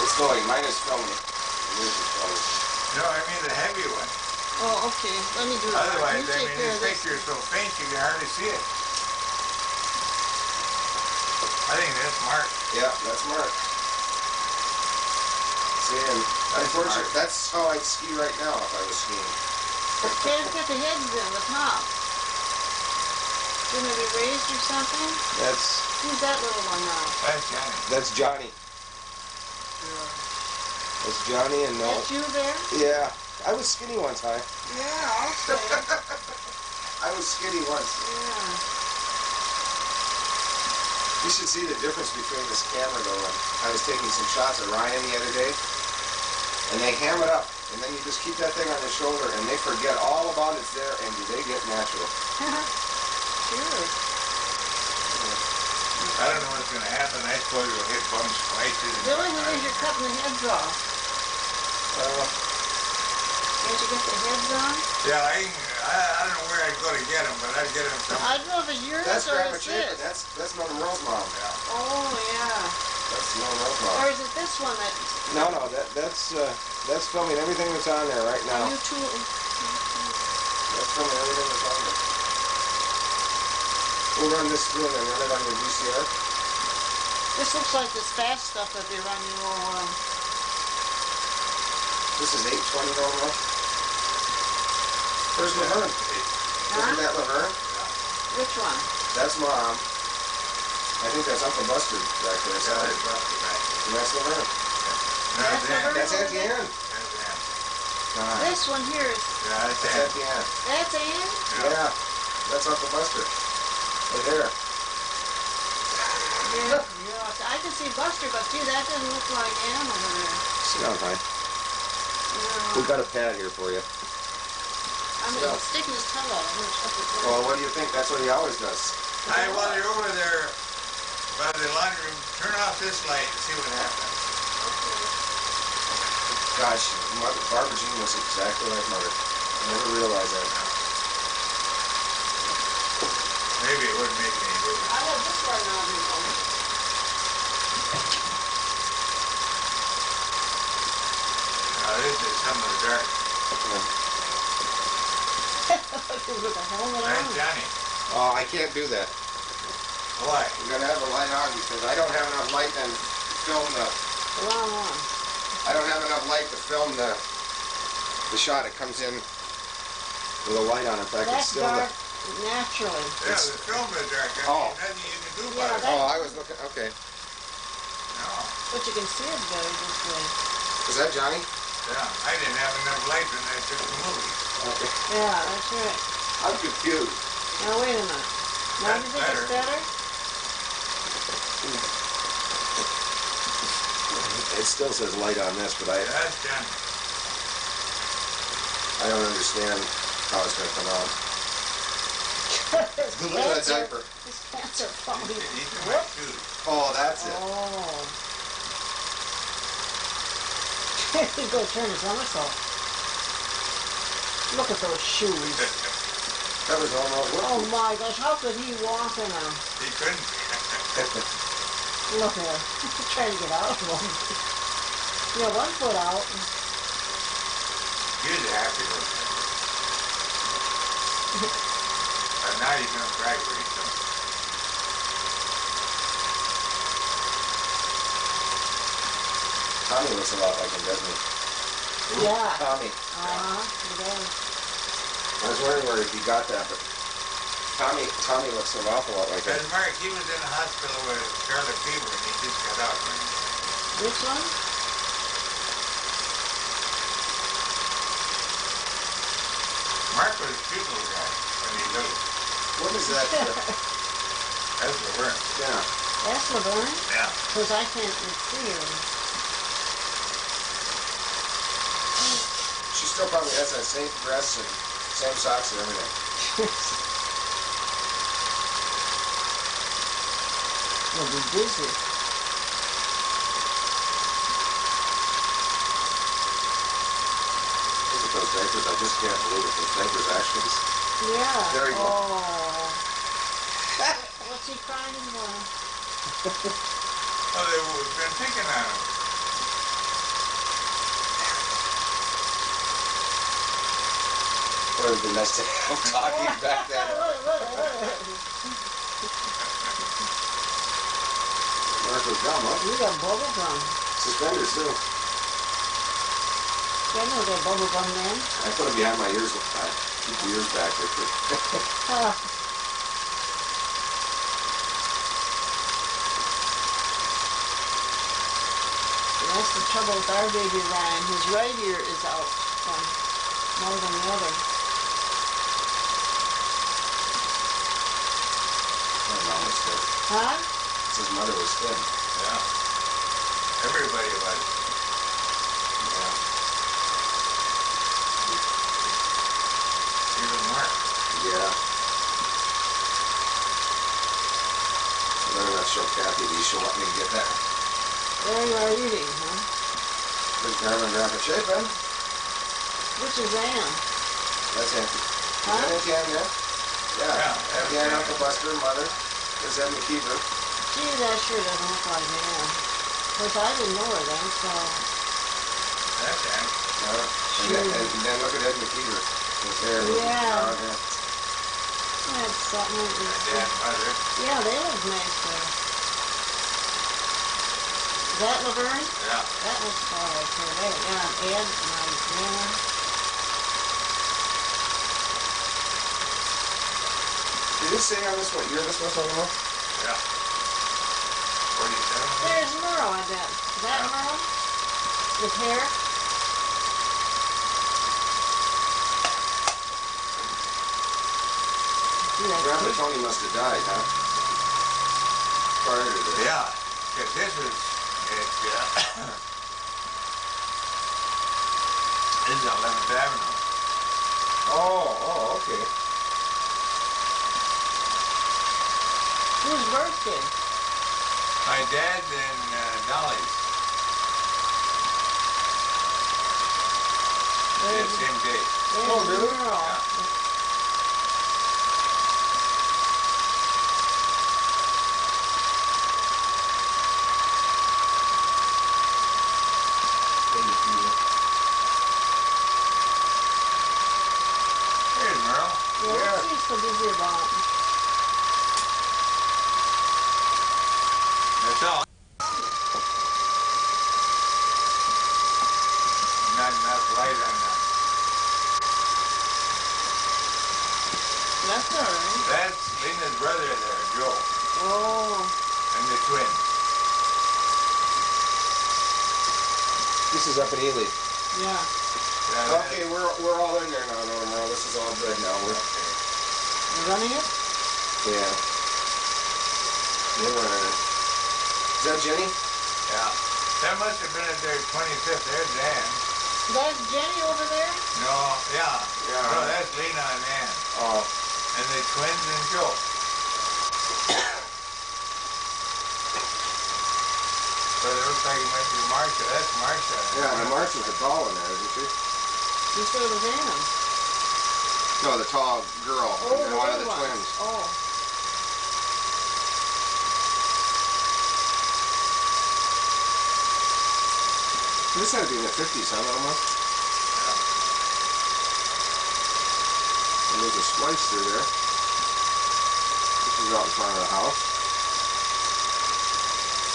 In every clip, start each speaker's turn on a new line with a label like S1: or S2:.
S1: It's flowing. Mine is filming. Yours is filming.
S2: No, I mean the heavy one.
S3: Oh, okay. Let me do it.
S2: Otherwise,
S3: You
S2: I
S3: take
S2: mean,
S3: care
S2: this
S3: of this.
S2: picture is so faint you can hardly see it. I think that's Mark.
S1: Yeah, that's Mark. See, and unfortunately, that's how I'd ski right now if I was skiing.
S3: Okay, let's get the heads in, the top. Shouldn't it be raised or something?
S1: That's
S3: Who's that little one now?
S2: That's Johnny.
S1: That's Johnny. That's Johnny and no.
S3: That's you there?
S1: Yeah, I was skinny once, hi.
S3: Yeah, I'll say.
S1: I was skinny once.
S3: Yeah.
S1: You should see the difference between this camera though. And I was taking some shots of Ryan the other day, and they ham it up, and then you just keep that thing on your shoulder, and they forget all about it's there, and do they get natural?
S3: Sure.
S2: I don't know what's going to happen. I suppose you'll hit bums twice.
S3: The only thing is you're cutting the heads off. Can't you get the heads on?
S2: Yeah, I don't know where I'd go to get them, but I'd get them somewhere.
S3: I drove a year
S1: That's
S3: or
S1: Grandma
S3: is
S1: Chapin.
S3: this?
S1: That's Nona Rose mom.
S2: Yeah.
S3: Oh, yeah.
S1: That's Nona Rose
S3: Or
S1: mom.
S3: is it this one that...
S1: No, that's filming everything that's on there right now.
S3: You two...
S1: That's filming everything that's on there. We'll run this through and then run it on your VCR.
S3: This looks like this fast stuff that they run, you know,
S1: This is 820 normal. Where's Laverne? Isn't that Laverne?
S3: Which one?
S1: That's Mom. I think that's Uncle Buster back there.
S2: Yeah, that's Buster back there.
S1: And that's Laverne.
S2: No,
S3: That's
S2: Dan.
S3: Laverne.
S1: That's Auntie Ann.
S2: That's Dan.
S1: God.
S3: This one here is...
S2: Yeah, that's
S1: That's
S2: Dan.
S1: Auntie Ann.
S3: That's Ann?
S1: Yeah. That's Uncle Buster. Right there.
S3: Yeah, yeah. I can see Buster, but gee, that doesn't look like Ann over there.
S1: Sit down, Ty.
S3: No.
S1: We got a pad here for you.
S3: I mean, he's sticking his tongue out.
S1: Well, what do you think? That's what he always does.
S2: Hey, while you're over there by the laundry room, turn off this light and see what happens.
S1: Gosh, Barbara Jean looks exactly like Mother. I never realized that.
S2: Maybe it wouldn't make any difference.
S3: I have this right now, you know.
S2: This is some of the dark.
S3: With a helmet
S2: That's
S3: on.
S2: Johnny.
S1: Oh, I can't do that.
S2: Why?
S1: We're gonna have the light on because I don't have enough light then to film the.
S3: The wrong one.
S1: I don't have enough light to film the shot. It comes in with a light on. In fact, it's
S3: That's
S1: still
S3: dark
S1: the.
S3: naturally.
S2: Yeah, the film is dark. I
S1: Oh.
S2: mean, nothing you can do
S3: Yeah,
S2: about it.
S3: that-
S1: Oh, I was looking. Okay,
S2: No.
S3: But you can see it better this way.
S1: is that Johnny?
S2: Yeah, I didn't have enough light when I took the movie.
S1: Okay.
S3: Yeah, that's right.
S1: I'm confused.
S3: Now wait a minute. Now
S2: That's
S3: do you think it's better?
S1: It still says light on this, but
S2: That's Johnny.
S1: I don't understand how it's gonna come out.
S3: His
S1: Look at that
S3: pants are-
S1: diaper.
S3: His pants are falling.
S2: He's in my shoes.
S1: Oh, that's it.
S3: Oh. He's going to turn his somersault. Look at those shoes.
S1: That was almost.
S3: Oh my gosh, how could he walk in them?
S2: He couldn't.
S3: Look at him. He's trying to get out of them. Yeah, 1 foot out.
S2: He was a happy little thing. But now he's going to cry pretty soon.
S1: Tommy looks a lot like him, doesn't he?
S3: Yeah.
S1: Tommy.
S3: He does.
S1: I was wondering where he got that, but Tommy looks an awful lot like him.
S2: Because Mark, he was in the hospital with scarlet fever and he just got out.
S3: This one?
S2: Mark was a cute little guy when he was little.
S1: What is that?
S2: That's the worm.
S1: Yeah.
S3: That's Laverne?
S2: Yeah.
S3: Because I can't see her.
S1: She still probably has that same dress and same socks and everything.
S3: You'll be busy.
S1: Look at those diapers. I just can't believe it. Those diapers actually.
S3: Yeah.
S1: There you go.
S3: Oh. What's he crying for?
S2: Oh, they've been picking on him.
S1: would have been nice to have talking back then. Mark was gum, huh?
S3: You got bubble gum.
S1: Suspenders too.
S3: I know that bubble gum man.
S1: I put them behind my ears. I keep the ears back there.
S3: That's the trouble with our baby Ryan. His right ear is out more than the other.
S1: My mom was thin.
S3: Huh?
S1: His mother was thin.
S2: Yeah. Everybody was.
S1: Yeah.
S2: Even Mark.
S1: Yeah. I better not show Kathy these. She'll let me get that.
S3: There you are eating, huh?
S1: There's Grandma and Grandpa Chapin.
S3: Which is Ann?
S1: That's Auntie.
S3: Huh?
S1: Is that Auntie Ann there? Yeah.
S2: Yeah,
S1: Auntie Ann, Uncle Buster, Mother. There's Ed McKeever.
S3: Gee, that sure doesn't look like Ann. Of course, I didn't know her then, so...
S2: That's him.
S1: And then look at Ed McKeever. His hair.
S3: Yeah.
S1: Yeah.
S3: That's something.
S2: My dad, mother.
S3: Yeah, they look nice there. Is that Laverne?
S2: Yeah.
S3: That looks all right for there. Yeah, and Ed, my grandma.
S1: Did it say on this what year this was on the month?
S2: Yeah. 47.
S3: There's Merle, I bet. Is that
S2: Yeah.
S3: Merle? With hair? See, that's
S1: Grandpa
S3: cute.
S1: Tony must have died, huh? Prior to this.
S2: Yeah. Because this was, this is 11th Avenue.
S1: Oh, okay.
S3: Whose birthday?
S2: My dad and Dolly's. The
S3: There's,
S2: same day.
S3: there's
S1: Oh, really?
S3: Merle.
S2: Yeah. Here's Merle.
S3: Yeah, what's he so busy about?
S2: That's all. Not enough light on that.
S3: That's all right.
S2: That's Lena's brother there, Joe,
S3: Oh,
S2: and the twins.
S1: This is up in Ely.
S3: yeah.
S2: Yeah,
S1: Okay, we're all in there now, Norma. This is all good now. We're
S3: You running it?
S1: yeah. We're running it. Is that Jenny?
S2: Yeah. That must have been at their 25th. There's Ann.
S3: That's Jenny over there?
S2: No, yeah.
S1: Yeah.
S2: No, that's Lena and Ann.
S1: Oh.
S2: And the twins and Joe. But it looks like it might be Marcia. That's Marcia.
S1: Yeah, and Marcia's a tall one there, isn't she?
S3: You said it was Ann.
S1: No, the tall girl.
S3: Oh,
S1: and one of the
S3: little one.
S1: twins.
S3: Oh.
S1: This had to be in the 50s, huh, Norma? And there's a splice through there. This is out in front of the house.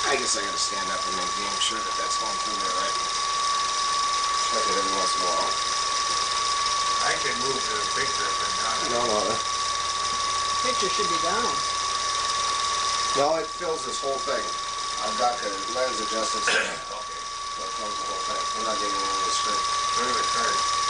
S1: I guess I gotta stand up and make sure that that's going through there right. Check it every once in a while.
S2: I can move to the picture if I'm not.
S1: No.
S3: Picture should be down.
S1: No, it fills this whole thing. I've got the lens adjusted so
S2: Okay.
S1: it fills the whole thing. We're not getting any of the screen.
S2: Go to the card.